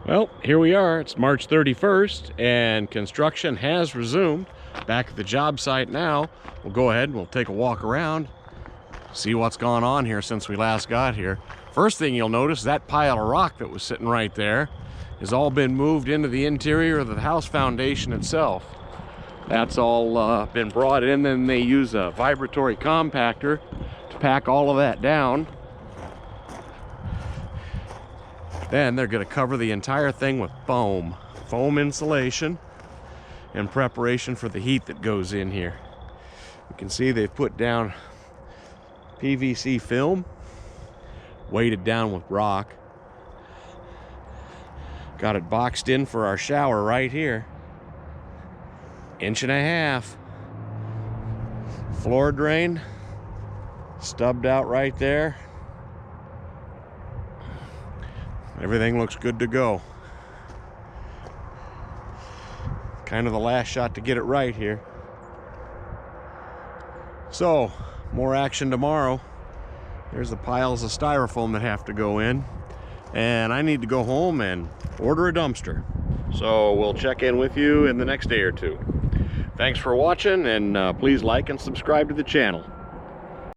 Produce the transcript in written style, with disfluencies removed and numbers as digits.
Well, here we are. It's March 31st and construction has resumed. Back at the job site now. We'll go ahead and we'll take a walk around, see what's gone on here since we last got here. First thing you'll notice, that pile of rock that was sitting right there has all been moved into the interior of the house foundation itself. That's all been brought in, and they use a vibratory compactor to pack all of that down. Then they're going to cover the entire thing with foam insulation in preparation for the heat that goes in here. You can see they've put down PVC film, weighted down with rock. Got it boxed in for our shower right here. 1.5 inches. Floor drain stubbed out right there. Everything looks good to go. Kind of the last shot to get it right here. So, more action tomorrow. There's the piles of styrofoam that have to go in. And I need to go home and order a dumpster. So we'll check in with you in the next day or two. Thanks for watching, and please like and subscribe to the channel.